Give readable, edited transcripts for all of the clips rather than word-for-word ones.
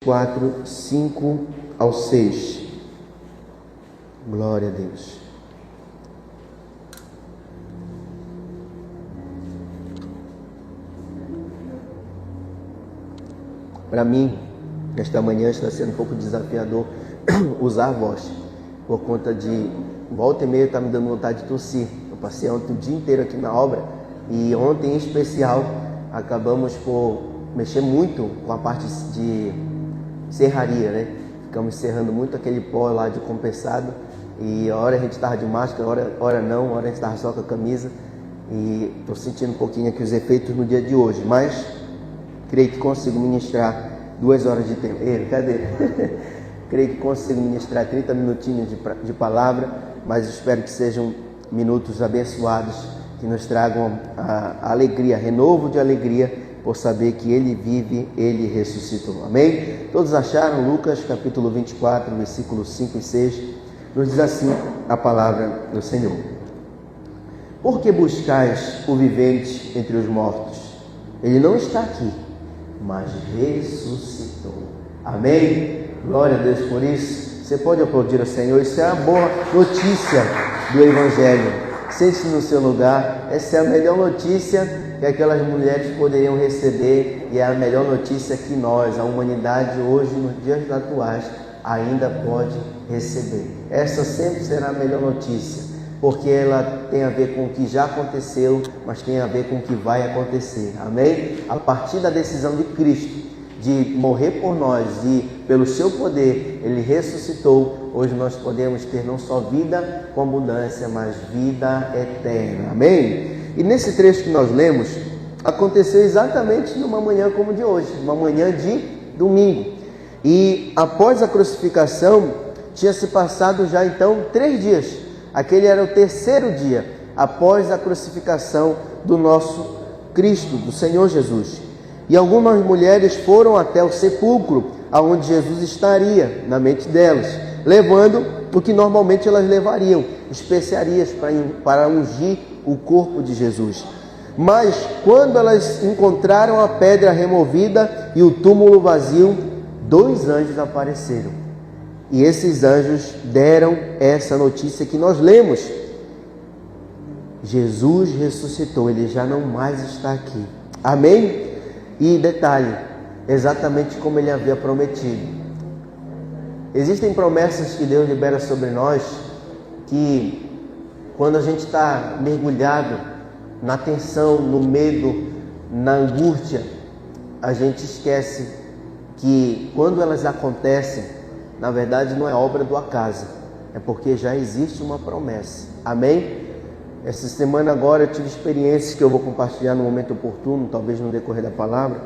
4, 5 ao 6. Glória a Deus. Para mim, esta manhã está sendo um pouco desafiador usar a voz, por conta de volta e meia está me dando vontade de tossir. Eu passei ontem o dia inteiro aqui na obra e ontem em especial acabamos por mexer muito com a parte de serraria, né? Ficamos serrando muito aquele pó lá de compensado e a hora a gente estava de máscara, hora não, a hora a gente estava só com a camisa e estou sentindo um pouquinho aqui os efeitos no dia de hoje, mas creio que consigo ministrar 2 horas de tempo. Cadê? Creio que consigo ministrar 30 minutinhos de palavra, mas espero que sejam minutos abençoados, que nos tragam a alegria, renovo de alegria, por saber que Ele vive, Ele ressuscitou. Amém? Todos acharam? Lucas capítulo 24, versículos 5 e 6, nos diz assim a palavra do Senhor. Por que buscais o vivente entre os mortos? Ele não está aqui, mas ressuscitou. Amém? Glória a Deus por isso. Você pode aplaudir ao Senhor. Isso é a boa notícia do Evangelho. Sente-se no seu lugar. Essa é a melhor notícia que aquelas mulheres poderiam receber e é a melhor notícia que nós, a humanidade hoje, nos dias atuais, ainda pode receber. Essa sempre será a melhor notícia, porque ela tem a ver com o que já aconteceu, mas tem a ver com o que vai acontecer. Amém? A partir da decisão de Cristo de morrer por nós e pelo seu poder Ele ressuscitou, hoje nós podemos ter não só vida com abundância, mas vida eterna. Amém? E nesse trecho que nós lemos, aconteceu exatamente numa manhã como de hoje, uma manhã de domingo. E após a crucificação, tinha se passado já então 3 dias. Aquele era o 3º dia após a crucificação do nosso Cristo, do Senhor Jesus. E algumas mulheres foram até o sepulcro, aonde Jesus estaria, na mente delas, levando o que normalmente elas levariam, especiarias para ungir o corpo de Jesus. Mas quando elas encontraram a pedra removida e o túmulo vazio, 2 anjos apareceram. E esses anjos deram essa notícia que nós lemos. Jesus ressuscitou, Ele já não mais está aqui. Amém? E detalhe, exatamente como Ele havia prometido. Existem promessas que Deus libera sobre nós que quando a gente está mergulhado na tensão, no medo, na angústia, a gente esquece que quando elas acontecem, na verdade não é obra do acaso, é porque já existe uma promessa. Amém? Essa semana agora eu tive experiências que eu vou compartilhar no momento oportuno, talvez no decorrer da palavra,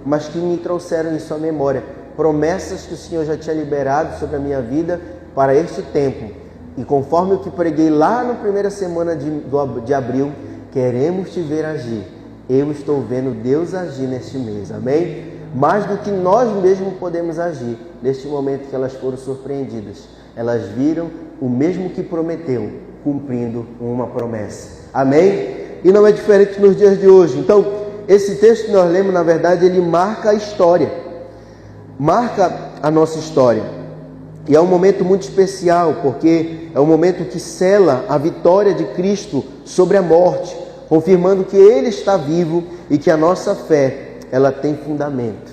mas que me trouxeram isso à memória. Promessas que o Senhor já tinha liberado sobre a minha vida para este tempo. E conforme o que preguei lá na primeira semana de abril, queremos te ver agir. Eu estou vendo Deus agir neste mês, amém? Mais do que nós mesmos podemos agir neste momento que elas foram surpreendidas. Elas viram o mesmo que prometeu, cumprindo uma promessa. Amém? E não é diferente nos dias de hoje. Então, esse texto que nós lemos, na verdade, ele marca a história. Marca a nossa história. E é um momento muito especial, porque é um momento que sela a vitória de Cristo sobre a morte, confirmando que Ele está vivo e que a nossa fé, ela tem fundamento.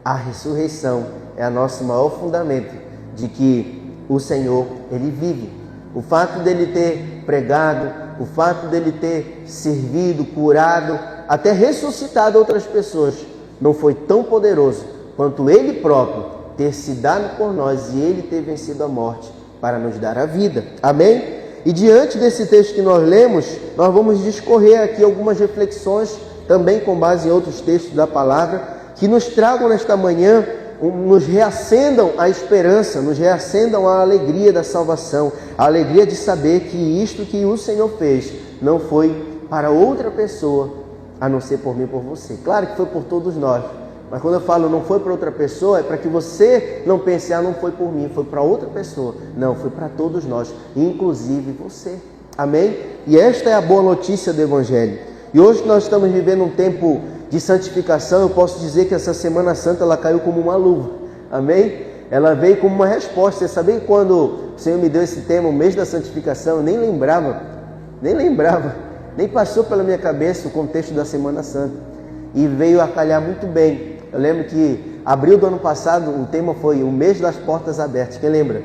A ressurreição é a nosso maior fundamento de que o Senhor, Ele vive. O fato dele ter pregado, o fato dele ter servido, curado, até ressuscitado outras pessoas, não foi tão poderoso quanto Ele próprio ter se dado por nós e Ele ter vencido a morte para nos dar a vida. Amém? E diante desse texto que nós lemos, nós vamos discorrer aqui algumas reflexões, também com base em outros textos da palavra, que nos tragam nesta manhã, nos reacendam a esperança, nos reacendam a alegria da salvação, a alegria de saber que isto que o Senhor fez não foi para outra pessoa, a não ser por mim e por você. Claro que foi por todos nós, mas quando eu falo não foi para outra pessoa, é para que você não pense, não foi por mim, foi para outra pessoa. Não, foi para todos nós, inclusive você. Amém? E esta é a boa notícia do Evangelho. E hoje nós estamos vivendo um tempo de santificação. Eu posso dizer que essa Semana Santa ela caiu como uma luva. Amém? Ela veio como uma resposta. Você sabia que quando o Senhor me deu esse tema, o mês da santificação, eu nem lembrava, nem passou pela minha cabeça o contexto da Semana Santa. E veio a calhar muito bem. Eu lembro que abril do ano passado, o tema foi o mês das portas abertas. Quem lembra?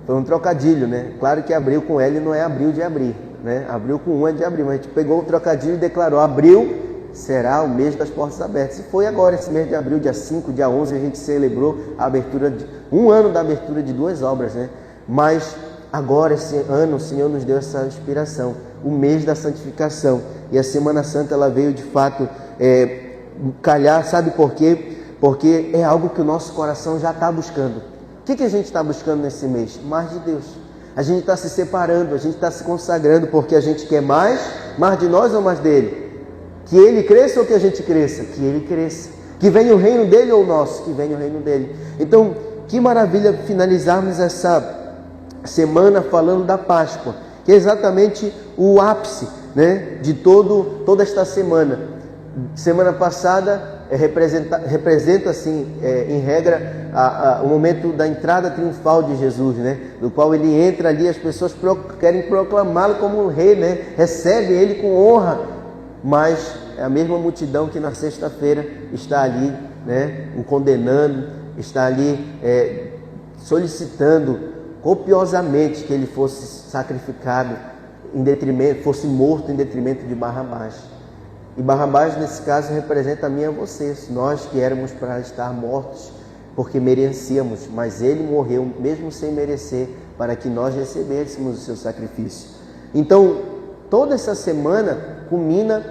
Foi um trocadilho, né? Claro que abril com L não é abril de abrir, né? Abril com 1 é de abrir, mas a gente pegou o trocadilho e declarou: abril será o mês das portas abertas. E foi agora, esse mês de abril, dia 5, dia 11, a gente celebrou a abertura de 1 ano da abertura de 2 obras, né? Mas agora, esse ano, o Senhor nos deu essa inspiração, o mês da santificação. E a Semana Santa, ela veio de fato calhar, sabe por quê? Porque é algo que o nosso coração já está buscando. O que a gente está buscando nesse mês? Mais de Deus. A gente está se separando, a gente está se consagrando, porque a gente quer mais de nós ou mais dele? Que ele cresça ou que a gente cresça? Que ele cresça. Que venha o reino dele ou o nosso? Que venha o reino dele. Então, que maravilha finalizarmos essa semana falando da Páscoa, que é exatamente o ápice, né, de toda esta semana. Semana passada representa assim, em regra, o momento da entrada triunfal de Jesus, né? Do qual ele entra ali, as pessoas querem proclamá-lo como um rei, né? Recebem ele com honra, mas é a mesma multidão que na sexta-feira está ali, né? O condenando, está ali solicitando copiosamente que ele fosse sacrificado fosse morto em detrimento de Barrabás. E Barrabás, nesse caso, representa a mim e a vocês, nós que éramos para estar mortos, porque merecíamos, mas ele morreu, mesmo sem merecer, para que nós recebêssemos o seu sacrifício. Então, toda essa semana culmina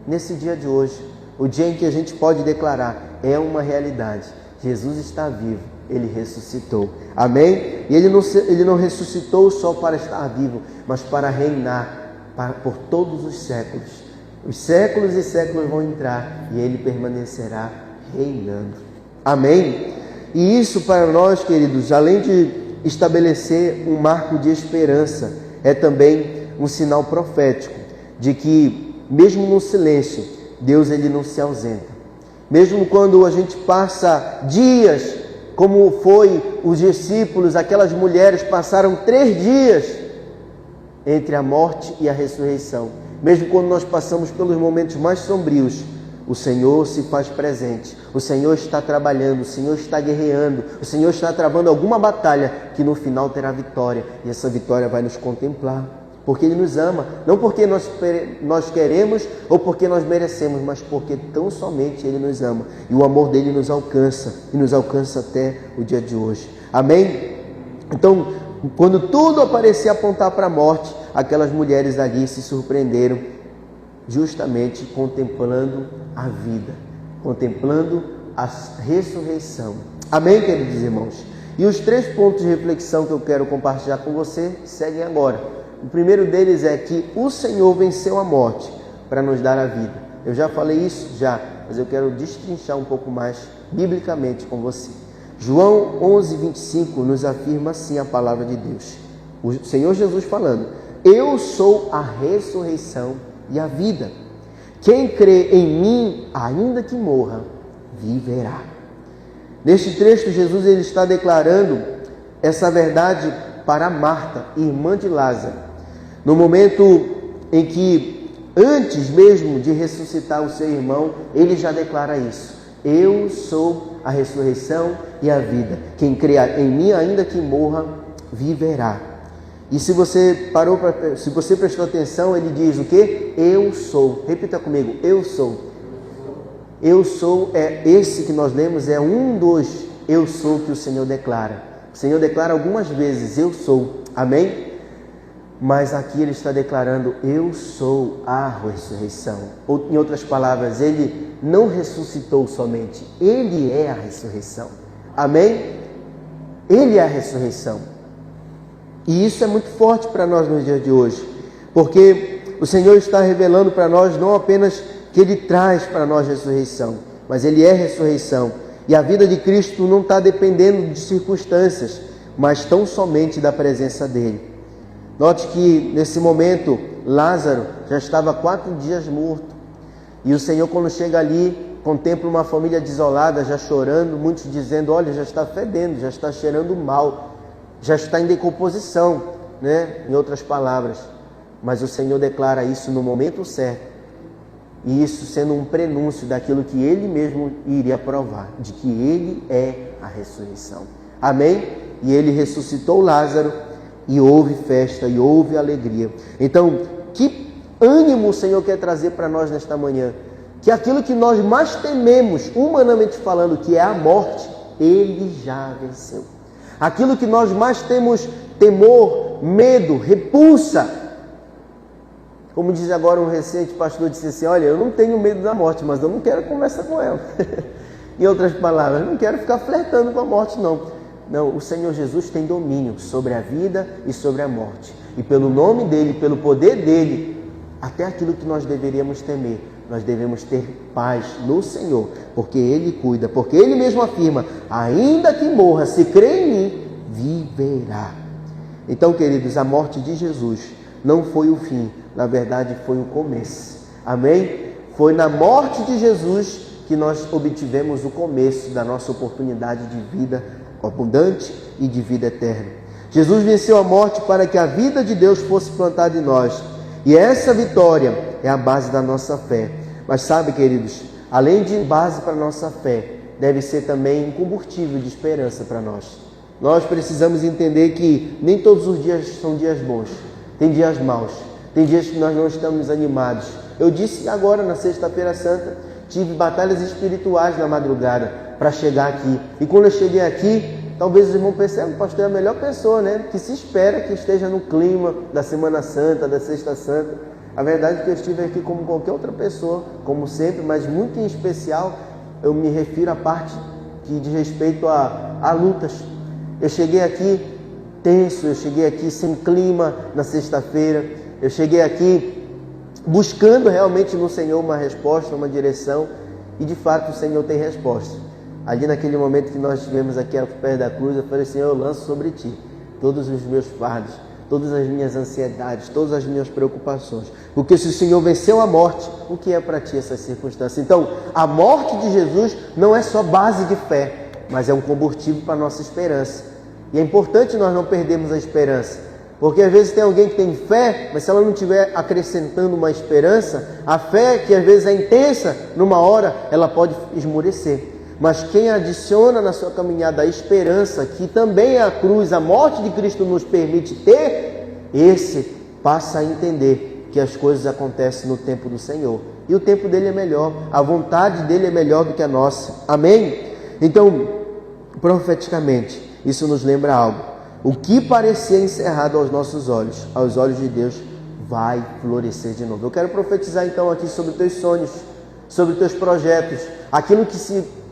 nesse dia de hoje, o dia em que a gente pode declarar, é uma realidade, Jesus está vivo, ele ressuscitou, amém? E ele não ressuscitou só para estar vivo, mas para reinar por todos os séculos. Os séculos e séculos vão entrar e ele permanecerá reinando. Amém? E isso para nós, queridos, além de estabelecer um marco de esperança, é também um sinal profético de que, mesmo no silêncio, Deus ele não se ausenta. Mesmo quando a gente passa dias, como foi os discípulos, aquelas mulheres passaram 3 dias entre a morte e a ressurreição. Mesmo quando nós passamos pelos momentos mais sombrios, o Senhor se faz presente. O Senhor está trabalhando, o Senhor está guerreando, o Senhor está travando alguma batalha que no final terá vitória. E essa vitória vai nos contemplar, porque Ele nos ama. Não porque nós queremos ou porque nós merecemos, mas porque tão somente Ele nos ama. E o amor dEle nos alcança, e nos alcança até o dia de hoje. Amém? Então, quando tudo parecia apontar para a morte, aquelas mulheres ali se surpreenderam, justamente contemplando a vida, contemplando a ressurreição. Amém, queridos irmãos? E os 3 pontos de reflexão que eu quero compartilhar com você seguem agora. O primeiro deles é que o Senhor venceu a morte para nos dar a vida. Eu já falei isso, mas eu quero destrinchar um pouco mais biblicamente com você. João 11:25 nos afirma assim a palavra de Deus. O Senhor Jesus falando: eu sou a ressurreição e a vida. Quem crê em mim, ainda que morra, viverá. Neste trecho, Jesus ele está declarando essa verdade para Marta, irmã de Lázaro. No momento em que, antes mesmo de ressuscitar o seu irmão, ele já declara isso: eu sou a ressurreição e a vida. Quem crê em mim, ainda que morra, viverá. E se você prestou atenção, ele diz o quê? Eu sou. Repita comigo: eu sou. Eu sou esse que nós lemos, é um dos eu sou que o Senhor declara. O Senhor declara algumas vezes: eu sou. Amém? Mas aqui ele está declarando: eu sou a ressurreição. Ou, em outras palavras, ele não ressuscitou somente, ele é a ressurreição. Amém? Ele é a ressurreição. E isso é muito forte para nós nos dias de hoje, porque o Senhor está revelando para nós não apenas que Ele traz para nós ressurreição, mas Ele é ressurreição. E a vida de Cristo não está dependendo de circunstâncias, mas tão somente da presença dEle. Note que nesse momento Lázaro já estava 4 dias morto, e o Senhor, quando chega ali, contemplo uma família desolada, já chorando, muitos dizendo, olha, já está fedendo, já está cheirando mal, já está em decomposição, né? Em outras palavras. Mas o Senhor declara isso no momento certo. E isso sendo um prenúncio daquilo que Ele mesmo iria provar, de que Ele é a ressurreição. Amém? E Ele ressuscitou Lázaro e houve festa e houve alegria. Então, que ânimo o Senhor quer trazer para nós nesta manhã? Que aquilo que nós mais tememos, humanamente falando, que é a morte, Ele já venceu. Aquilo que nós mais temos temor, medo, repulsa. Como diz agora um recente pastor, disse assim, olha, eu não tenho medo da morte, mas eu não quero conversar com ela. Em outras palavras, eu não quero ficar flertando com a morte, não. Não, o Senhor Jesus tem domínio sobre a vida e sobre a morte. E pelo nome dEle, pelo poder dEle, até aquilo que nós deveríamos temer, nós devemos ter paz no Senhor, porque Ele cuida, porque Ele mesmo afirma, ainda que morra, se crê em mim, viverá. Então, queridos, a morte de Jesus não foi o fim, na verdade foi o começo. Amém? Foi na morte de Jesus que nós obtivemos o começo da nossa oportunidade de vida abundante e de vida eterna. Jesus venceu a morte para que a vida de Deus fosse plantada em nós. E essa vitória é a base da nossa fé. Mas sabe, queridos, além de base para a nossa fé, deve ser também um combustível de esperança para nós. Nós precisamos entender que nem todos os dias são dias bons. Tem dias maus. Tem dias que nós não estamos animados. Eu disse agora, na Sexta-feira Santa, tive batalhas espirituais na madrugada para chegar aqui. E quando eu cheguei aqui, talvez os irmãos percebam, o pastor é a melhor pessoa, né? Que se espera que esteja no clima da Semana Santa, da Sexta Santa. A verdade é que eu estive aqui como qualquer outra pessoa, como sempre, mas muito em especial, eu me refiro à parte que diz respeito a lutas. Eu cheguei aqui tenso, eu cheguei aqui sem clima na sexta-feira, eu cheguei aqui buscando realmente no Senhor uma resposta, uma direção, e de fato o Senhor tem resposta. Ali naquele momento que nós estivemos aqui ao pé da cruz, eu falei, Senhor, eu lanço sobre Ti todos os meus fardos, todas as minhas ansiedades, todas as minhas preocupações. Porque se o Senhor venceu a morte, o que é para Ti essa circunstância? Então, a morte de Jesus não é só base de fé, mas é um combustível para a nossa esperança. E é importante nós não perdermos a esperança. Porque às vezes tem alguém que tem fé, mas se ela não estiver acrescentando uma esperança, a fé que às vezes é intensa, numa hora ela pode esmorecer. Mas quem adiciona na sua caminhada a esperança, que também é a cruz, a morte de Cristo nos permite ter, esse passa a entender que as coisas acontecem no tempo do Senhor. E o tempo dele é melhor, a vontade dele é melhor do que a nossa. Amém? Então, profeticamente, isso nos lembra algo. O que parecia encerrado aos nossos olhos, aos olhos de Deus, vai florescer de novo. Eu quero profetizar então aqui sobre teus sonhos, sobre teus projetos, aquilo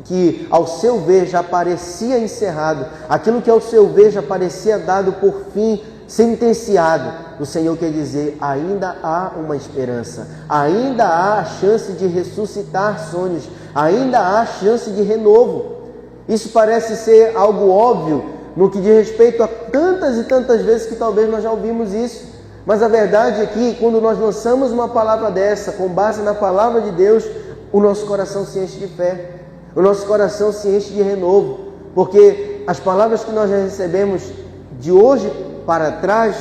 que ao seu ver já parecia encerrado, aquilo que ao seu ver já parecia dado por fim, sentenciado. O Senhor quer dizer, ainda há uma esperança, ainda há a chance de ressuscitar sonhos, ainda há chance de renovo. Isso parece ser algo óbvio no que diz respeito a tantas e tantas vezes que talvez nós já ouvimos isso. Mas a verdade é que quando nós lançamos uma palavra dessa, com base na palavra de Deus, o nosso coração se enche de fé, o nosso coração se enche de renovo, porque as palavras que nós já recebemos de hoje para trás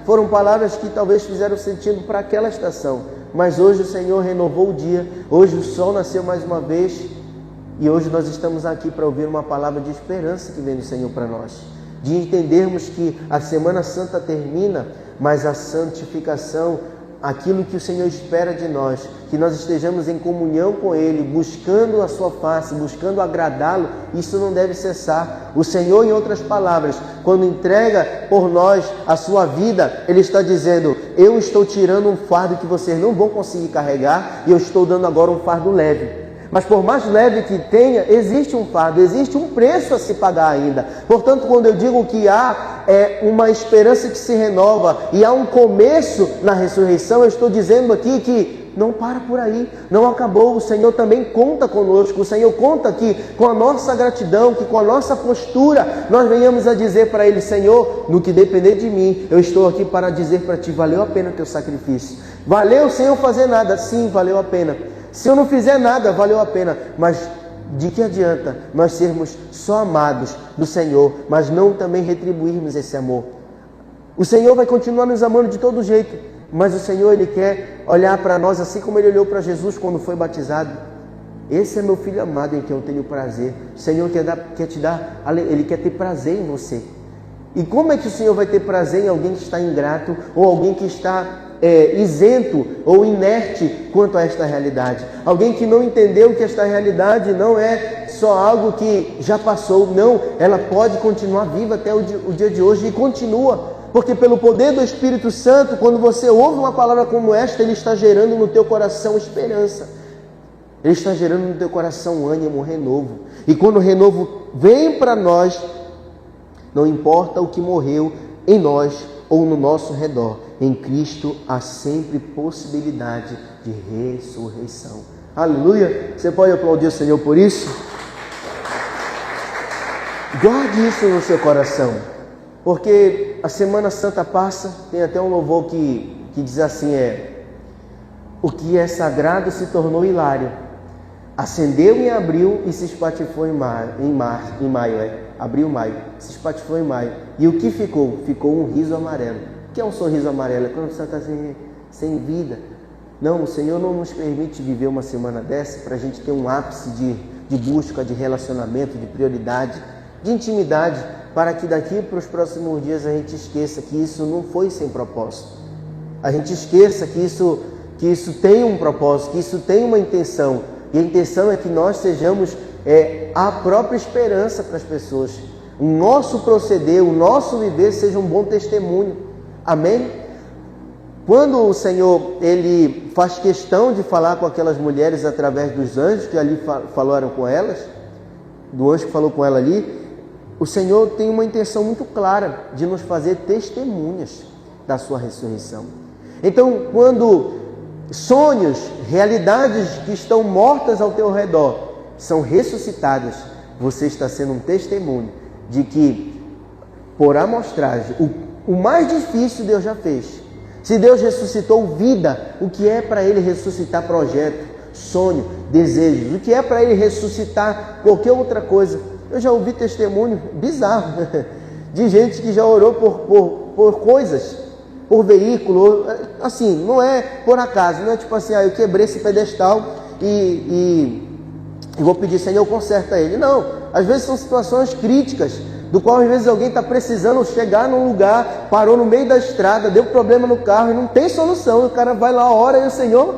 foram palavras que talvez fizeram sentido para aquela estação, mas hoje o Senhor renovou o dia, hoje o sol nasceu mais uma vez, e hoje nós estamos aqui para ouvir uma palavra de esperança que vem do Senhor para nós, de entendermos que a Semana Santa termina, mas a santificação, aquilo que o Senhor espera de nós, que nós estejamos em comunhão com Ele, buscando a sua face, buscando agradá-lo, isso não deve cessar. O Senhor, em outras palavras, quando entrega por nós a sua vida, Ele está dizendo, eu estou tirando um fardo que vocês não vão conseguir carregar, e eu estou dando agora um fardo leve. Mas por mais leve que tenha, existe um fardo, existe um preço a se pagar ainda. Portanto, quando eu digo que há uma esperança que se renova e há um começo na ressurreição, eu estou dizendo aqui que não para por aí, não acabou. O Senhor também conta conosco, o Senhor conta que com a nossa gratidão, que com a nossa postura, nós venhamos a dizer para Ele, Senhor, no que depender de mim, eu estou aqui para dizer para Ti, valeu a pena o Teu sacrifício. Valeu, Senhor, fazer nada? Sim, valeu a pena. Se eu não fizer nada, valeu a pena. Mas de que adianta nós sermos só amados do Senhor, mas não também retribuirmos esse amor? O Senhor vai continuar nos amando de todo jeito, mas o Senhor, Ele quer olhar para nós assim como Ele olhou para Jesus quando foi batizado. Esse é meu filho amado em quem eu tenho prazer. O Senhor quer te dar, Ele quer ter prazer em você. E como é que o Senhor vai ter prazer em alguém que está ingrato ou alguém que está isento ou inerte quanto a esta realidade? Alguém que não entendeu que esta realidade não é só algo que já passou, não, ela pode continuar viva até o dia de hoje e continua, porque pelo poder do Espírito Santo, quando você ouve uma palavra como esta, Ele está gerando no teu coração esperança, Ele está gerando no teu coração ânimo, renovo. E quando o renovo vem para nós, não importa o que morreu em nós ou no nosso redor, em Cristo há sempre possibilidade de ressurreição. Aleluia! Você pode aplaudir o Senhor por isso? Guarde isso no seu coração, porque a Semana Santa passa, tem até um louvor que diz assim, o que é sagrado se tornou hilário, acendeu em abril e se espatifou em maio, abril, maio, se espatifou em maio, e o que ficou? Ficou um riso amarelo. O que é um sorriso amarelo? É quando você está sem vida. Não, o Senhor não nos permite viver uma semana dessa para a gente ter um ápice de busca, de relacionamento, de prioridade, de intimidade, para que daqui para os próximos dias a gente esqueça que isso não foi sem propósito. A gente esqueça que isso tem um propósito, que isso tem uma intenção. E a intenção é que nós sejamos a própria esperança para as pessoas. O nosso proceder, o nosso viver seja um bom testemunho. Amém? Quando o Senhor, Ele faz questão de falar com aquelas mulheres através dos anjos que ali falaram com elas, do anjo que falou com ela ali, o Senhor tem uma intenção muito clara de nos fazer testemunhas da sua ressurreição. Então, quando sonhos, realidades que estão mortas ao teu redor são ressuscitadas, você está sendo um testemunho de que, por amostragem, o mais difícil Deus já fez. Se Deus ressuscitou vida, o que é para Ele ressuscitar projeto, sonho, desejos? O que é para Ele ressuscitar qualquer outra coisa? Eu já ouvi testemunho bizarro de gente que já orou por coisas, por veículo, assim, não é por acaso, não é tipo assim, eu quebrei esse pedestal e vou pedir, Senhor, conserta ele. Não, às vezes são situações críticas, do qual às vezes alguém está precisando chegar num lugar, parou no meio da estrada, deu problema no carro e não tem solução, o cara vai lá, ora e o Senhor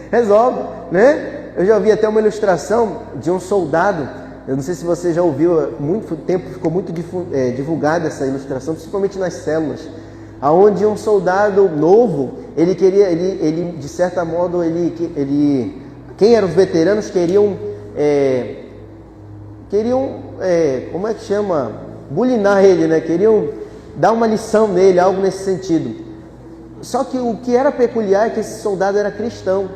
resolve, né? Eu já vi até uma ilustração de um soldado, eu não sei se você já ouviu, há muito tempo ficou muito divulgada essa ilustração, principalmente nas células, aonde um soldado novo, ele de certa modo, quem eram os veteranos queriam, como é que chama? Bulinar ele, né? Queriam dar uma lição nele, algo nesse sentido. Só que o que era peculiar é que esse soldado era cristão.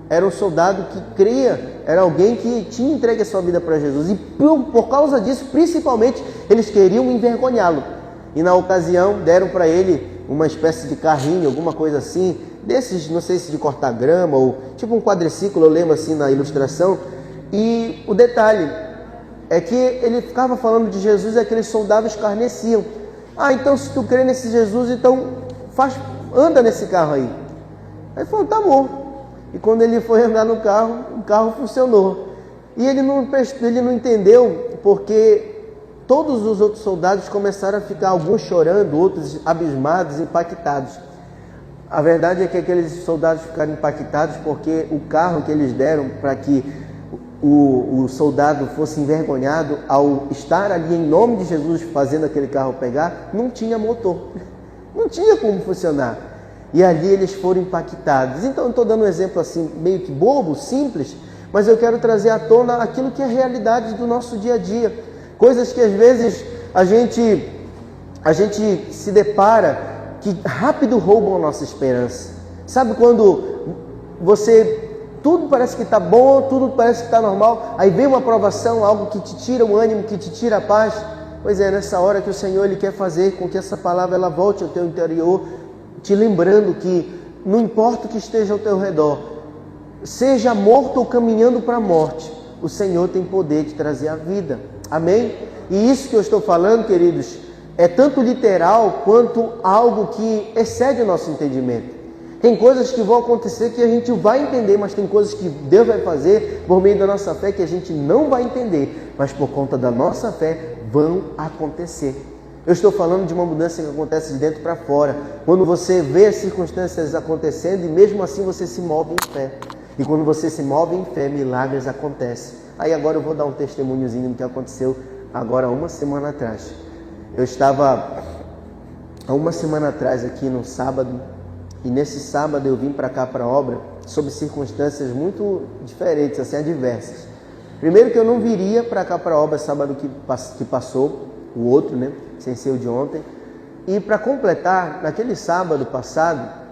Era um soldado que cria, era alguém que tinha entregue a sua vida para Jesus. E por causa disso, principalmente, eles queriam envergonhá-lo. E na ocasião deram para ele uma espécie de carrinho, alguma coisa assim, desses, não sei se de cortar grama ou tipo um quadriciclo, eu lembro assim na ilustração. E o detalhe é que ele ficava falando de Jesus e aqueles soldados escarneciam. Então se tu crê nesse Jesus, então anda nesse carro aí. Aí ele falou, tá bom. E quando ele foi andar no carro, o carro funcionou. E ele não entendeu porque todos os outros soldados começaram a ficar, alguns chorando, outros abismados, impactados. A verdade é que aqueles soldados ficaram impactados porque o carro que eles deram para que o soldado fosse envergonhado ao estar ali em nome de Jesus fazendo aquele carro pegar, não tinha motor, não tinha como funcionar. E ali eles foram impactados. Então eu estou dando um exemplo assim meio que bobo, simples, mas eu quero trazer à tona aquilo que é a realidade do nosso dia a dia. Coisas que às vezes a gente se depara que rápido roubam a nossa esperança. Sabe quando tudo parece que está bom, tudo parece que está normal, aí vem uma provação, algo que te tira o ânimo, que te tira a paz. Pois é, nessa hora que o Senhor Ele quer fazer com que essa palavra ela volte ao teu interior, te lembrando que não importa o que esteja ao teu redor, seja morto ou caminhando para a morte, o Senhor tem poder de trazer a vida. Amém? E isso que eu estou falando, queridos, é tanto literal quanto algo que excede o nosso entendimento. Tem coisas que vão acontecer que a gente vai entender, mas tem coisas que Deus vai fazer por meio da nossa fé que a gente não vai entender, mas por conta da nossa fé vão acontecer. Eu estou falando de uma mudança que acontece de dentro para fora, quando você vê as circunstâncias acontecendo e mesmo assim você se move em fé. E quando você se move em fé, milagres acontecem. Aí agora eu vou dar um testemunhozinho do que aconteceu agora uma semana atrás. Eu estava há uma semana atrás aqui no sábado, e nesse sábado eu vim para cá para a obra sob circunstâncias muito diferentes, assim, adversas. Primeiro que eu não viria para cá para a obra sábado que passou, o outro, né, sem ser o de ontem. E para completar, naquele sábado passado,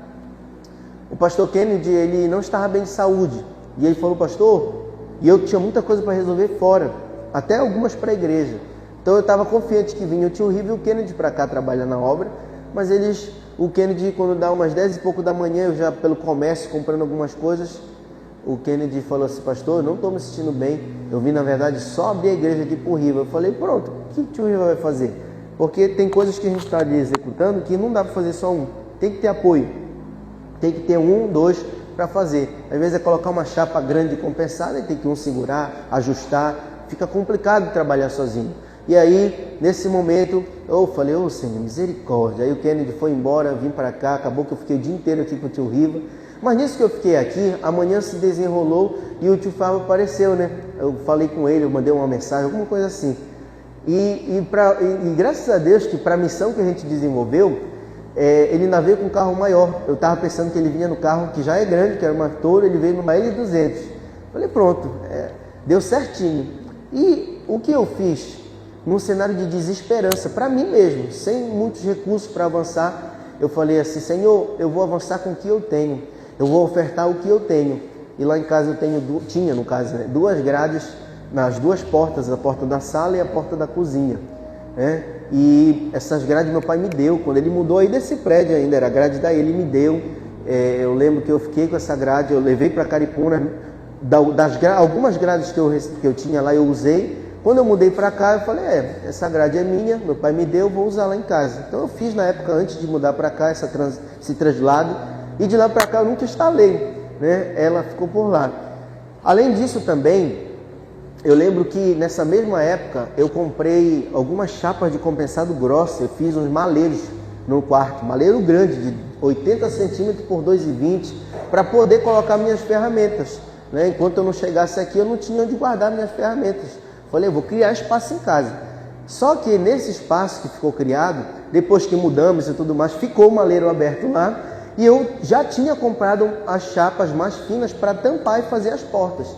o pastor Kennedy, ele não estava bem de saúde. E ele falou, pastor, e eu tinha muita coisa para resolver fora, até algumas para a igreja. Então eu estava confiante que vinha o tio Rivo e o Kennedy para cá trabalhar na obra, mas o Kennedy, quando dá umas 10 e pouco da manhã, eu já pelo comércio comprando algumas coisas, o Kennedy falou assim, pastor, eu não estou me sentindo bem, eu vim na verdade só abrir a igreja aqui por Riva. Eu falei, pronto, o que o tio Riva vai fazer? Porque tem coisas que a gente está ali executando que não dá para fazer só um, tem que ter apoio, tem que ter um, dois para fazer. Às vezes é colocar uma chapa grande compensada e tem que um segurar, ajustar, fica complicado trabalhar sozinho. E aí, nesse momento, eu falei, ô Senhor, misericórdia. Aí o Kennedy foi embora, vim para cá, acabou que eu fiquei o dia inteiro aqui com o tio Riva. Mas nisso que eu fiquei aqui, amanhã se desenrolou e o tio Fábio apareceu, né? Eu falei com ele, eu mandei uma mensagem, alguma coisa assim. E graças a Deus que para a missão que a gente desenvolveu, ele ainda veio com um carro maior. Eu estava pensando que ele vinha no carro que já é grande, que era uma Toro, ele veio numa L200. Falei, pronto, deu certinho. E o que eu fiz? Num cenário de desesperança, para mim mesmo, sem muitos recursos para avançar, eu falei assim, Senhor, eu vou avançar com o que eu tenho, eu vou ofertar o que eu tenho. E lá em casa eu tinha no caso, né, 2 grades nas 2 portas, a porta da sala e a porta da cozinha, né? E essas grades meu pai me deu, quando ele mudou aí desse prédio ainda, era a grade daí, ele me deu. Eu lembro que eu fiquei com essa grade, eu levei para Caripuna, algumas grades que eu tinha lá eu usei. Quando eu mudei para cá, eu falei, essa grade é minha, meu pai me deu, vou usar lá em casa. Então eu fiz na época, antes de mudar para cá, esse traslado, e de lá para cá eu nunca instalei, né? Ela ficou por lá. Além disso também, eu lembro que nessa mesma época, eu comprei algumas chapas de compensado grossa, eu fiz uns maleiros no quarto, maleiro grande, de 80 centímetros por 2,20, para poder colocar minhas ferramentas, né? Enquanto eu não chegasse aqui, eu não tinha onde guardar minhas ferramentas. Falei, eu vou criar espaço em casa. Só que nesse espaço que ficou criado, depois que mudamos e tudo mais, ficou o maleiro aberto lá. E eu já tinha comprado as chapas mais finas para tampar e fazer as portas.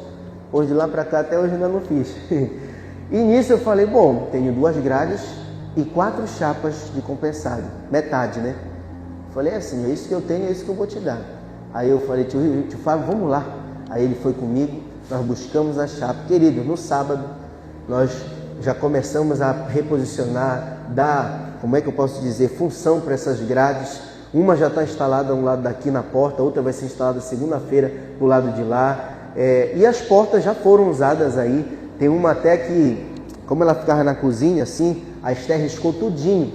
Hoje de lá para cá até hoje ainda não fiz. E nisso eu falei, bom, tenho 2 grades e 4 chapas de compensado. Metade, né? Falei assim, é isso que eu tenho, é isso que eu vou te dar. Aí eu falei, tio Fábio, vamos lá. Aí ele foi comigo, nós buscamos a chapa. Querido, no sábado, nós já começamos a reposicionar, dar, como é que eu posso dizer, função para essas grades. Uma já está instalada um lado daqui na porta, outra vai ser instalada segunda-feira do lado de lá. E as portas já foram usadas aí. Tem uma até que, como ela ficava na cozinha assim, a Esther riscou tudinho.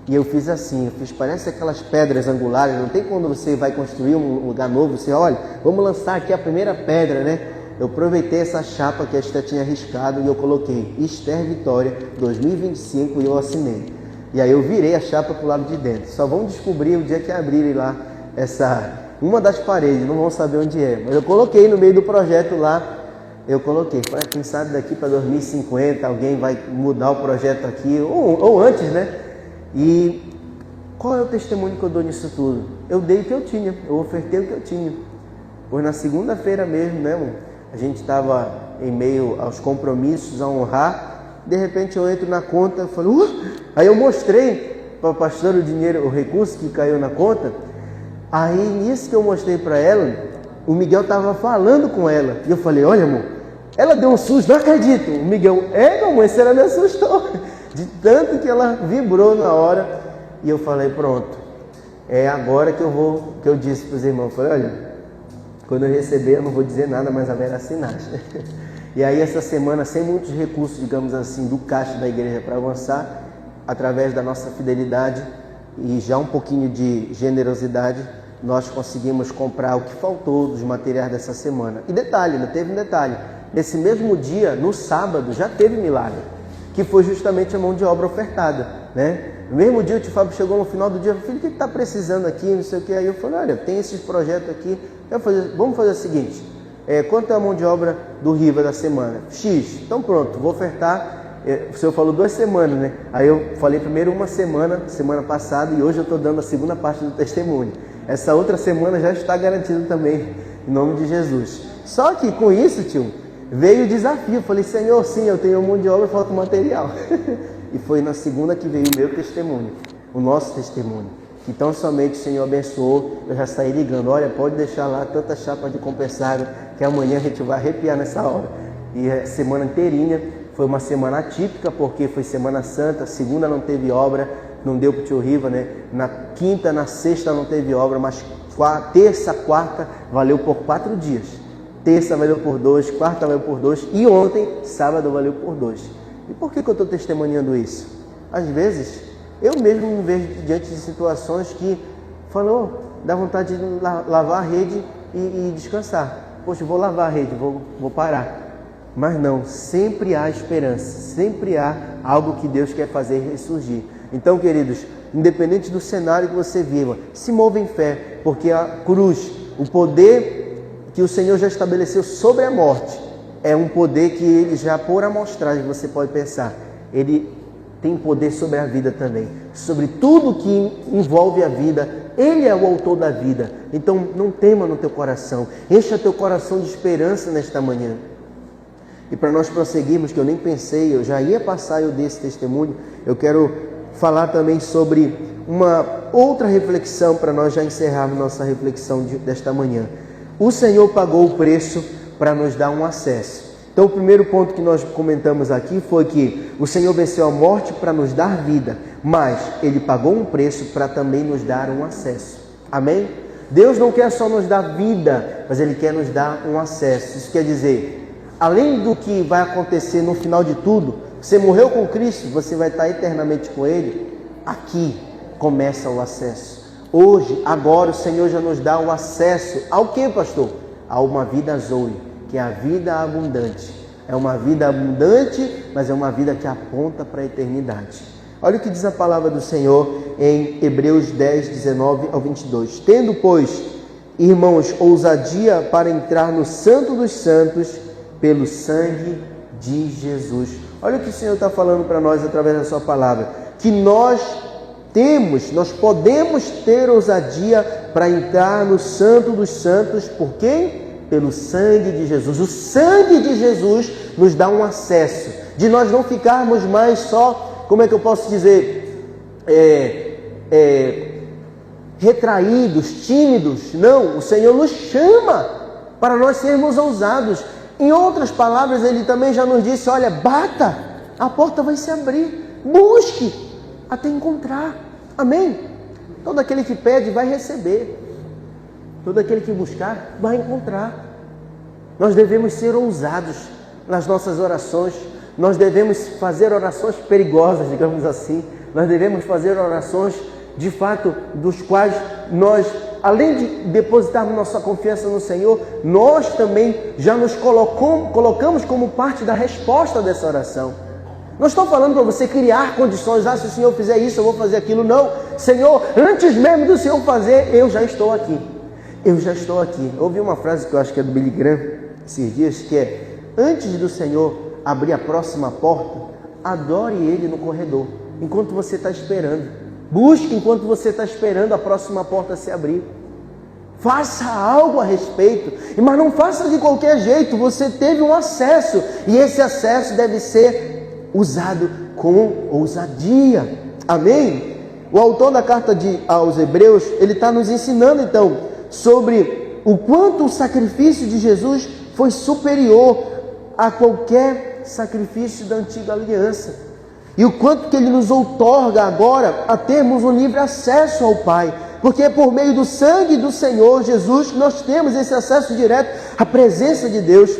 E eu fiz assim, parece aquelas pedras angulares, não tem quando você vai construir um lugar novo, você olha, vamos lançar aqui a primeira pedra, né? Eu aproveitei essa chapa que a Esther tinha riscado e eu coloquei Esther Vitória 2025 e eu assinei. E aí eu virei a chapa para o lado de dentro. Só vão descobrir o dia que abrirem lá uma das paredes, não vão saber onde é. Mas eu coloquei no meio do projeto lá, eu coloquei. Falei, quem sabe daqui para 2050 alguém vai mudar o projeto aqui, ou antes, né? E qual é o testemunho que eu dou nisso tudo? Eu dei o que eu tinha, eu ofertei o que eu tinha. Pois na segunda-feira mesmo, né, irmão? A gente estava em meio aos compromissos, a honrar. De repente eu entro na conta, eu falo, aí eu mostrei para o pastor o dinheiro, o recurso que caiu na conta. Aí nisso que eu mostrei para ela, o Miguel estava falando com ela. E eu falei, olha, amor, ela deu um susto, não acredito. O Miguel, mamãe, a senhora me assustou. De tanto que ela vibrou na hora. E eu falei, pronto, é agora que eu disse para os irmãos, eu falei, olha, Quando eu receber, eu não vou dizer nada, mas haverá sinais. E aí essa semana, sem muitos recursos, digamos assim, do caixa da igreja para avançar, através da nossa fidelidade e já um pouquinho de generosidade, nós conseguimos comprar o que faltou dos materiais dessa semana. E detalhe, ainda teve um detalhe, nesse mesmo dia, no sábado, já teve milagre, que foi justamente a mão de obra ofertada, né? No mesmo dia o tio Fábio chegou no final do dia, filho, o que está precisando aqui, não sei o que, aí eu falei, olha, tem esses projetos aqui, vamos fazer o seguinte, quanto é a mão de obra do Riva da semana? X, então pronto, vou ofertar, o senhor falou 2 semanas, né? Aí eu falei primeiro uma semana passada, e hoje eu estou dando a segunda parte do testemunho. Essa outra semana já está garantida também, em nome de Jesus. Só que com isso, tio, veio o desafio. Eu falei, Senhor, sim, eu tenho mão de obra e falta material. E foi na segunda que veio o meu testemunho, o nosso testemunho. Então somente o Senhor abençoou, eu já saí ligando, olha, pode deixar lá tanta chapa de compensado, que amanhã a gente vai arrepiar nessa hora. E a semana inteirinha foi uma semana atípica, porque foi Semana Santa, segunda não teve obra, não deu para o tio Riva, né? Na quinta, na sexta não teve obra, mas terça, quarta, valeu por 4 dias. Terça valeu por 2, quarta valeu por 2 e ontem, sábado, valeu por 2. E por que eu estou testemunhando isso? Às vezes, eu mesmo me vejo diante de situações que falou, dá vontade de lavar a rede e descansar. Poxa, vou lavar a rede, vou parar. Mas não, sempre há esperança, sempre há algo que Deus quer fazer ressurgir. Então, queridos, independente do cenário que você viva, se mova em fé, porque a cruz, o poder que o Senhor já estabeleceu sobre a morte, é um poder que ele já, por amostragem, você pode pensar, ele tem poder sobre a vida também, sobre tudo que envolve a vida. Ele é o autor da vida. Então não tema no teu coração, encha teu coração de esperança nesta manhã. E para nós prosseguirmos, que eu nem pensei, eu já ia passar eu desse testemunho, eu quero falar também sobre uma outra reflexão para nós já encerrarmos nossa reflexão desta manhã. O Senhor pagou o preço para nos dar um acesso. Então o primeiro ponto que nós comentamos aqui foi que o Senhor venceu a morte para nos dar vida, mas Ele pagou um preço para também nos dar um acesso. Amém? Deus não quer só nos dar vida, mas Ele quer nos dar um acesso. Isso quer dizer, além do que vai acontecer no final de tudo, você morreu com Cristo, você vai estar eternamente com Ele. Aqui começa o acesso. Hoje, agora, o Senhor já nos dá o acesso ao que, pastor? A uma vida zoe, que é a vida abundante. É uma vida abundante, mas é uma vida que aponta para a eternidade. Olha o que diz a palavra do Senhor em Hebreus 10, 19 ao 22. Tendo, pois, irmãos, ousadia para entrar no Santo dos Santos pelo sangue de Jesus. Olha o que o Senhor está falando para nós através da sua palavra. Que nós podemos ter ousadia para entrar no Santo dos Santos. Por quem? Pelo sangue de Jesus. O sangue de Jesus nos dá um acesso, de nós não ficarmos mais só, como é que eu posso dizer, retraídos, tímidos. Não, o Senhor nos chama para nós sermos ousados. Em outras palavras, Ele também já nos disse, olha, bata, a porta vai se abrir, busque até encontrar. Amém? Todo aquele que pede vai receber. Todo aquele que buscar vai encontrar. Nós devemos ser ousados nas nossas orações. Nós devemos fazer orações perigosas, digamos assim. Nós devemos fazer orações, de fato, dos quais nós, além de depositarmos nossa confiança no Senhor, nós também já nos colocamos como parte da resposta dessa oração. Não estou falando para você criar condições, se o Senhor fizer isso, eu vou fazer aquilo. Não, Senhor, antes mesmo do Senhor fazer, eu já estou aqui. Eu já estou aqui. Eu ouvi uma frase que eu acho que é do Billy Graham esses dias, que é: antes do Senhor abrir a próxima porta, adore Ele no corredor, enquanto você está esperando. Busque enquanto você está esperando a próxima porta se abrir. Faça algo a respeito, mas não faça de qualquer jeito. Você teve um acesso, e esse acesso deve ser usado com ousadia. Amém? O autor da carta aos Hebreus, ele está nos ensinando então sobre o quanto o sacrifício de Jesus foi superior a qualquer sacrifício da antiga aliança. E o quanto que Ele nos outorga agora a termos um livre acesso ao Pai. porque é por meio do sangue do Senhor Jesus que nós temos esse acesso direto à presença de Deus.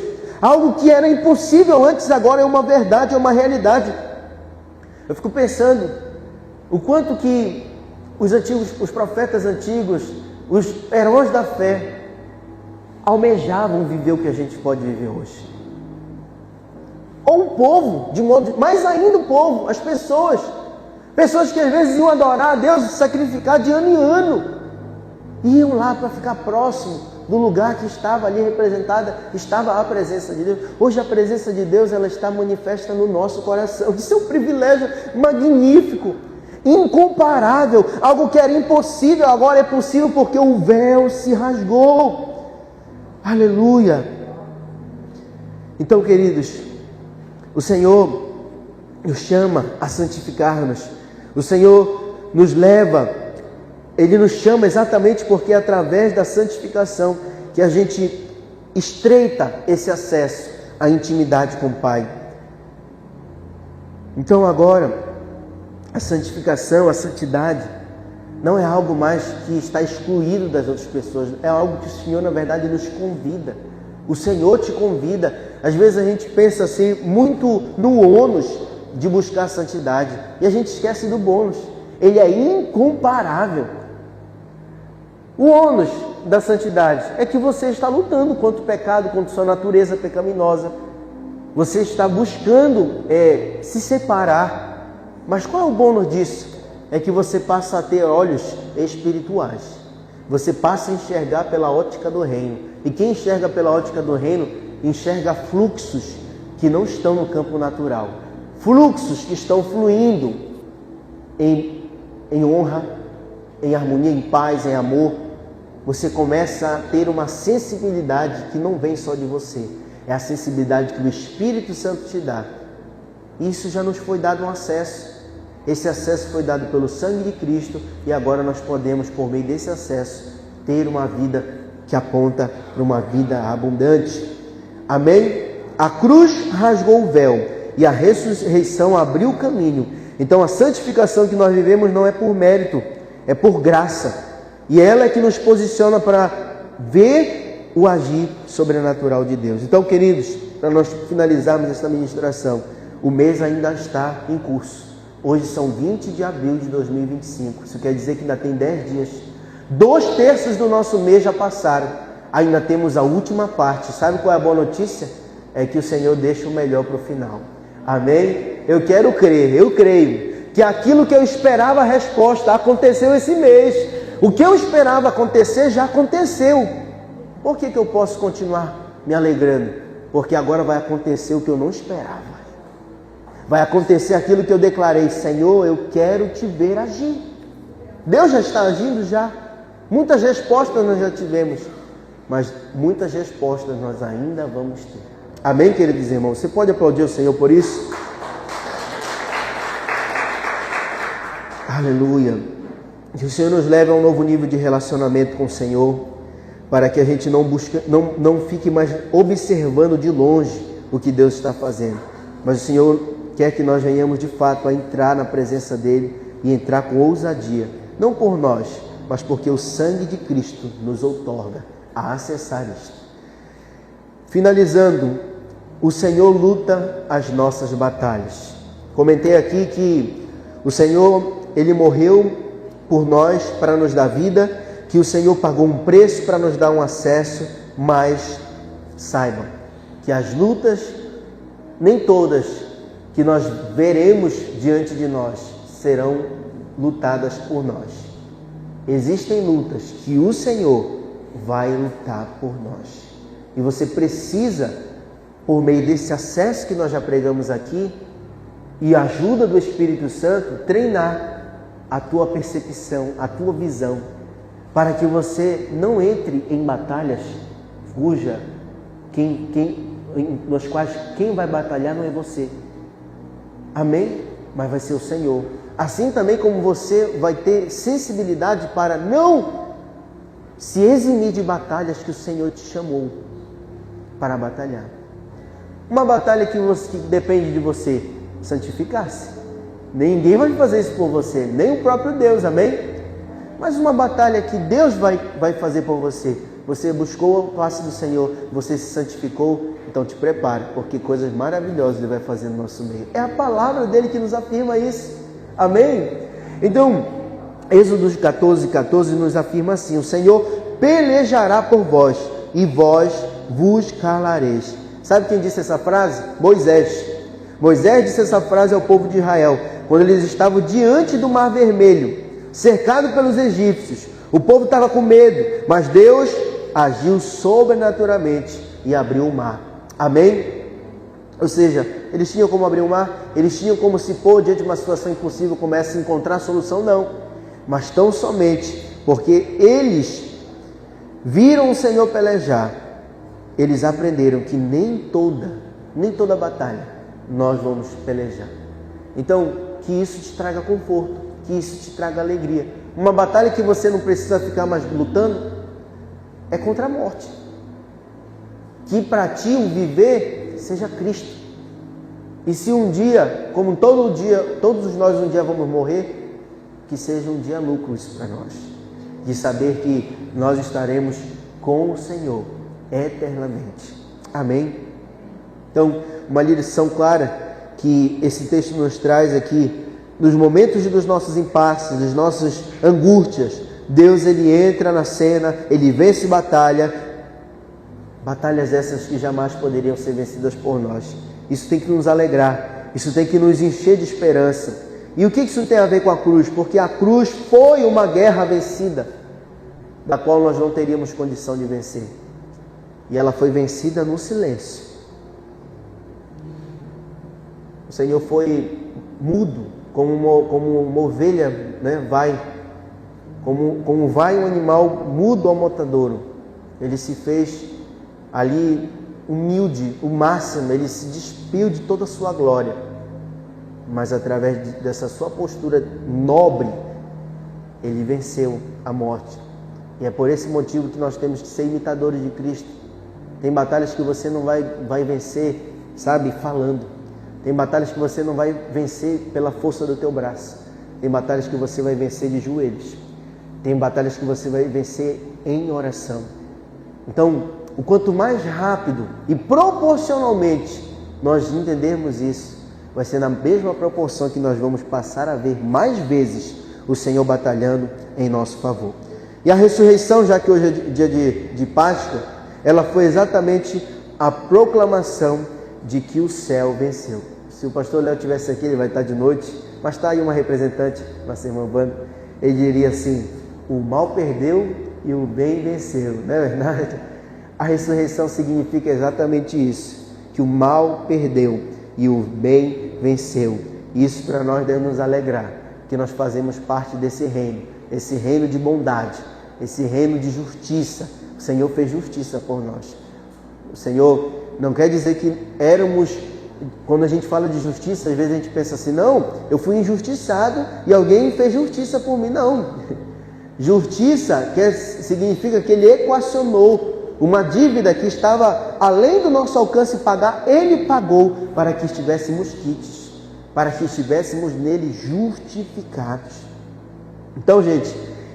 Algo que era impossível antes, agora é uma verdade, é uma realidade. Eu fico pensando o quanto que os profetas antigos, os heróis da fé, almejavam viver o que a gente pode viver hoje. Ou o povo, de modo, mais ainda o povo, as pessoas que às vezes iam adorar a Deus e sacrificar de ano em ano, iam lá para ficar próximo do lugar que estava ali representada, estava a presença de Deus. Hoje a presença de Deus, ela está manifesta no nosso coração. Isso é um privilégio magnífico, incomparável, algo que era impossível, agora é possível porque o véu se rasgou. Aleluia! Então, queridos, o Senhor nos chama a santificar-nos. O Senhor nos leva, Ele nos chama exatamente porque é através da santificação que a gente estreita esse acesso à intimidade com o Pai. Então agora, a santificação, a santidade, não é algo mais que está excluído das outras pessoas, é algo que o Senhor, na verdade, nos convida. O Senhor te convida. Às vezes a gente pensa assim, muito no ônus de buscar a santidade, e a gente esquece do bônus. Ele é incomparável. O ônus da santidade é que você está lutando contra o pecado, contra sua natureza pecaminosa. Você está buscando se separar. Mas qual é o bônus disso? É que você passa a ter olhos espirituais. Você passa a enxergar pela ótica do reino. E quem enxerga pela ótica do reino, enxerga fluxos que não estão no campo natural. Fluxos que estão fluindo em honra, em harmonia, em paz, em amor. Você começa a ter uma sensibilidade que não vem só de você. É a sensibilidade que o Espírito Santo te dá. Isso já nos foi dado um acesso. Esse acesso foi dado pelo sangue de Cristo e agora nós podemos, por meio desse acesso, ter uma vida que aponta para uma vida abundante. Amém? A cruz rasgou o véu e a ressurreição abriu o caminho. Então a santificação que nós vivemos não é por mérito, é por graça. E ela é que nos posiciona para ver o agir sobrenatural de Deus. Então, queridos, para nós finalizarmos esta ministração, o mês ainda está em curso. Hoje são 20 de abril de 2025. Isso quer dizer que ainda tem 10 dias. 2/3 do nosso mês já passaram. Ainda temos a última parte. Sabe qual é a boa notícia? É que o Senhor deixa o melhor para o final. Amém? Eu quero crer, eu creio que aquilo que eu esperava a resposta aconteceu esse mês. O que eu esperava acontecer já aconteceu. Por que eu posso continuar me alegrando? Porque agora vai acontecer o que eu não esperava. Vai acontecer aquilo que eu declarei: Senhor, eu quero te ver agir. Deus já está agindo já. Muitas respostas nós já tivemos, mas muitas respostas nós ainda vamos ter. Amém, queridos irmãos? Você pode aplaudir o Senhor por isso? Aleluia. Que o Senhor nos leve a um novo nível de relacionamento com o Senhor, para que a gente não fique mais observando de longe o que Deus está fazendo. Mas o Senhor quer que nós venhamos de fato a entrar na presença dEle e entrar com ousadia, não por nós, mas porque o sangue de Cristo nos outorga a acessar isto. Finalizando, o Senhor luta as nossas batalhas. Comentei aqui que o Senhor, Ele morreu por nós para nos dar vida, que o Senhor pagou um preço para nos dar um acesso, mas saibam que as lutas, nem todas que nós veremos diante de nós, serão lutadas por nós. Existem lutas que o Senhor vai lutar por nós. E você precisa, por meio desse acesso que nós já pregamos aqui, e a ajuda do Espírito Santo, treinar a tua percepção, a tua visão, para que você não entre em batalhas nos quais quem vai batalhar não é você. Amém? Mas vai ser o Senhor. Assim também como você vai ter sensibilidade para não se eximir de batalhas que o Senhor te chamou para batalhar. Uma batalha que depende de você santificar-se. Ninguém vai fazer isso por você, nem o próprio Deus, amém? mas uma batalha que Deus vai fazer por você. Você buscou a face do Senhor, você se santificou, então te prepare, porque coisas maravilhosas Ele vai fazer no nosso meio. É a palavra dele que nos afirma isso. Amém? Então, Êxodo 14:14 nos afirma assim: o Senhor pelejará por vós, e vós vos calareis. Sabe quem disse essa frase? Moisés. Moisés disse essa frase ao povo de Israel, quando eles estavam diante do Mar Vermelho, cercado pelos egípcios. O povo estava com medo, mas Deus agiu sobrenaturalmente e abriu o mar. Amém? Ou seja, eles tinham como abrir o mar? Eles tinham como se pôr diante de uma situação impossível, começa a encontrar solução? Não. Mas tão somente porque eles viram o Senhor pelejar, eles aprenderam que nem toda batalha nós vamos pelejar. Então, que isso te traga conforto, que isso te traga alegria. Uma batalha que você não precisa ficar mais lutando é contra a morte. Que para ti o viver seja Cristo. E se um dia, como todos nós um dia vamos morrer, que seja um dia lucro isso para nós. De saber que nós estaremos com o Senhor eternamente. Amém? Então, uma lição clara que esse texto nos traz aqui, nos momentos dos nossos impasses, das nossas angústias, Deus ele entra na cena, ele vence batalhas essas que jamais poderiam ser vencidas por nós. Isso tem que nos alegrar, isso tem que nos encher de esperança. E o que isso tem a ver com a cruz? Porque a cruz foi uma guerra vencida, da qual nós não teríamos condição de vencer. E ela foi vencida no silêncio. O Senhor foi mudo, como uma ovelha, né, vai. Como vai um animal mudo ao matadouro. Ele se fez ali humilde, o máximo, ele se despiu de toda a sua glória. Mas através dessa sua postura nobre, ele venceu a morte. E é por esse motivo que nós temos que ser imitadores de Cristo. Tem batalhas que você não vai vencer, sabe, falando. Tem batalhas que você não vai vencer pela força do teu braço. Tem batalhas que você vai vencer de joelhos. Tem batalhas que você vai vencer em oração. Então, o quanto mais rápido e proporcionalmente nós entendermos isso, vai ser na mesma proporção que nós vamos passar a ver mais vezes o Senhor batalhando em nosso favor. E a ressurreição, já que hoje é dia de Páscoa, ela foi exatamente a proclamação de que o céu venceu. Se o pastor Léo estivesse aqui, ele vai estar de noite, mas está aí uma representante, nossa irmã Wanda, ele diria assim: o mal perdeu e o bem venceu, não é verdade? A ressurreição significa exatamente isso, que o mal perdeu e o bem venceu. Isso para nós deve nos alegrar, que nós fazemos parte desse reino, esse reino de bondade, esse reino de justiça. O Senhor fez justiça por nós. O Senhor não quer dizer que éramos, quando a gente fala de justiça, às vezes a gente pensa assim: não, eu fui injustiçado e alguém fez justiça por mim. Não. Justiça significa que ele equacionou uma dívida que estava além do nosso alcance pagar, ele pagou para que estivéssemos quites, para que estivéssemos nele justificados. Então, gente,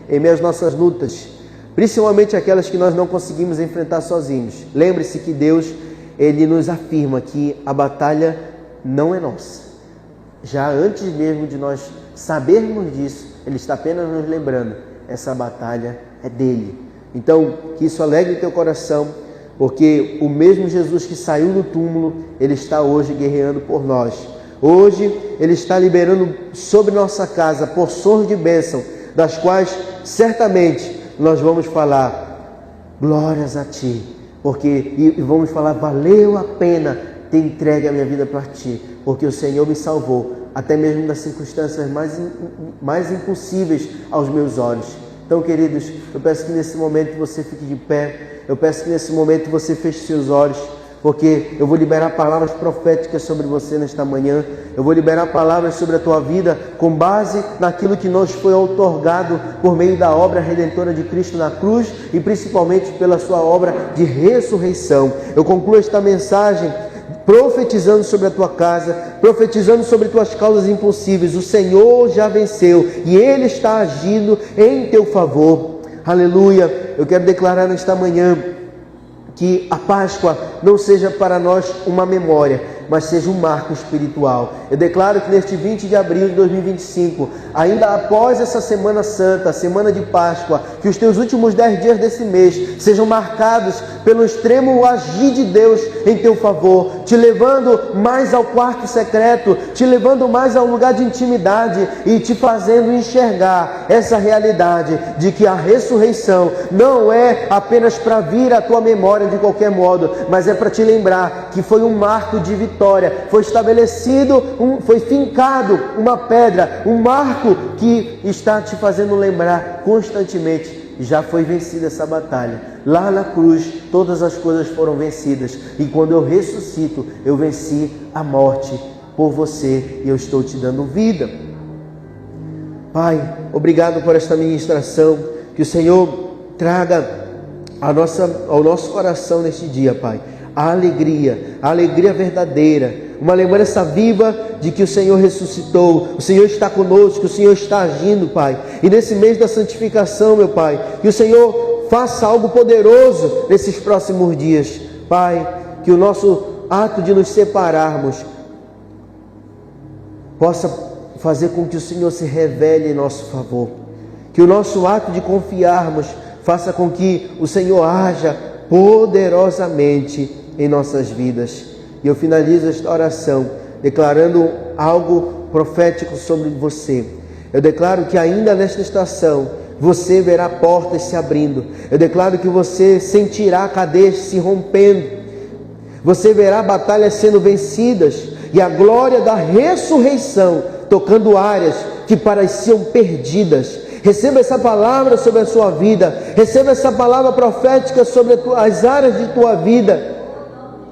em meio às nossas lutas, principalmente aquelas que nós não conseguimos enfrentar sozinhos, lembre-se que Deus, ele nos afirma que a batalha não é nossa. Já antes mesmo de nós sabermos disso, ele está apenas nos lembrando: essa batalha é dele. Então, que isso alegre o teu coração, porque o mesmo Jesus que saiu do túmulo, ele está hoje guerreando por nós. Hoje, ele está liberando sobre nossa casa porções de bênção, das quais certamente nós vamos falar: glórias a ti, porque vamos falar: valeu a pena ter entregue a minha vida para ti, porque o Senhor me salvou, até mesmo das circunstâncias mais impossíveis aos meus olhos. Então, queridos, eu peço que nesse momento você fique de pé, eu peço que nesse momento você feche seus olhos, porque eu vou liberar palavras proféticas sobre você nesta manhã, eu vou liberar palavras sobre a tua vida com base naquilo que nos foi outorgado por meio da obra redentora de Cristo na cruz e principalmente pela sua obra de ressurreição. Eu concluo esta mensagem profetizando sobre a tua casa, profetizando sobre tuas causas impossíveis. O Senhor já venceu e Ele está agindo em teu favor. Aleluia. Eu quero declarar nesta manhã que a Páscoa não seja para nós uma memória, mas seja um marco espiritual. Eu declaro que neste 20 de abril de 2025, ainda após essa Semana Santa, a Semana de Páscoa, que os teus últimos 10 dias desse mês sejam marcados pelo extremo agir de Deus em teu favor, te levando mais ao quarto secreto, te levando mais ao lugar de intimidade e te fazendo enxergar essa realidade de que a ressurreição não é apenas para vir à tua memória de qualquer modo, mas é para te lembrar que foi um marco de vitória, foi estabelecido, foi fincado uma pedra, um marco que está te fazendo lembrar constantemente. Já foi vencida essa batalha. Lá na cruz, todas as coisas foram vencidas. E quando eu ressuscito, eu venci a morte por você e eu estou te dando vida. Pai, obrigado por esta ministração. Que o Senhor traga ao nosso coração neste dia, Pai, a alegria verdadeira, uma lembrança viva de que o Senhor ressuscitou, o Senhor está conosco, o Senhor está agindo, Pai. E nesse mês da santificação, meu Pai, que o Senhor faça algo poderoso nesses próximos dias, Pai, que o nosso ato de nos separarmos possa fazer com que o Senhor se revele em nosso favor, que o nosso ato de confiarmos faça com que o Senhor haja poderosamente em nossas vidas. E eu finalizo esta oração declarando algo profético sobre você. Eu declaro que ainda nesta estação você verá portas se abrindo. Eu declaro que você sentirá cadeias se rompendo. Você verá batalhas sendo vencidas e a glória da ressurreição tocando áreas que pareciam perdidas. Receba essa palavra sobre a sua vida. Receba essa palavra profética sobre as áreas de tua vida.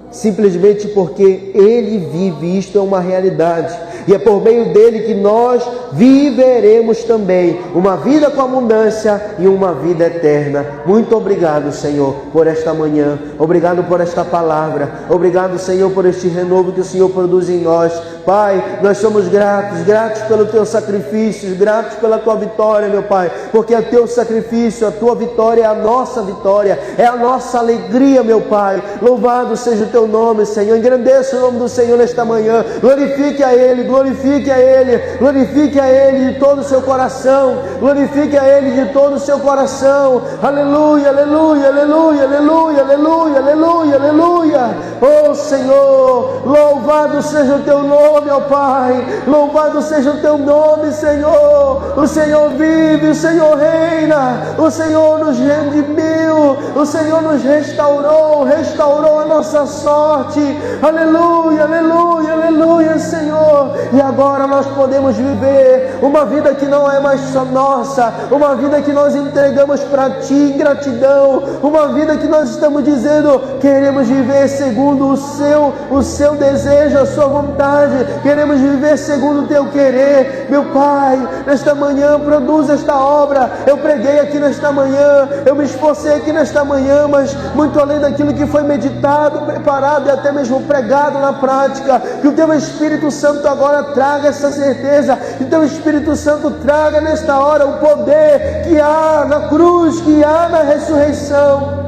Simplesmente porque Ele vive, isto é uma realidade. E é por meio dele que nós viveremos também uma vida com abundância e uma vida eterna. Muito obrigado, Senhor, por esta manhã. Obrigado por esta palavra. Obrigado, Senhor, por este renovo que o Senhor produz em nós. Pai, nós somos gratos pelo teu sacrifício, gratos pela tua vitória, meu Pai, porque é teu sacrifício, a tua vitória é a nossa vitória, é a nossa alegria, meu Pai. Louvado seja o teu nome, Senhor. Engrandeça o nome do Senhor nesta manhã. Glorifique a Ele, glorifique a Ele, glorifique a Ele de todo o seu coração, glorifique a Ele de todo o seu coração. Aleluia, aleluia, aleluia, aleluia, aleluia, aleluia, aleluia. Oh Senhor, louvado seja o teu nome, ó Pai, louvado seja o teu nome, Senhor. O Senhor vive, o Senhor reina, o Senhor nos redimiu, o Senhor nos restaurou a nossa sorte. Aleluia, aleluia, aleluia, Senhor. E agora nós podemos viver uma vida que não é mais só nossa, uma vida que nós entregamos para Ti em gratidão, uma vida que nós estamos dizendo, queremos viver segundo o seu desejo, a sua vontade, queremos viver segundo o Teu querer. Meu Pai, nesta manhã produz esta obra. Eu preguei aqui nesta manhã, eu me esforcei aqui nesta manhã, mas muito além daquilo que foi meditado, preparado e até mesmo pregado na prática, que o Teu Espírito Santo agora traga essa certeza, que o Teu Espírito Santo traga nesta hora o poder que há na cruz, que há na ressurreição.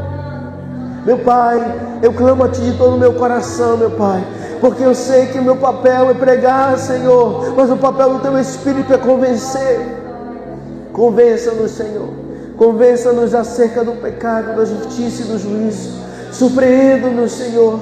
Meu Pai, eu clamo a Ti de todo o meu coração, meu Pai, porque eu sei que o meu papel é pregar, Senhor, mas o papel do Teu Espírito é convencer. Convença-nos, Senhor, convença-nos acerca do pecado, da justiça e do juízo. Surpreenda-nos, Senhor,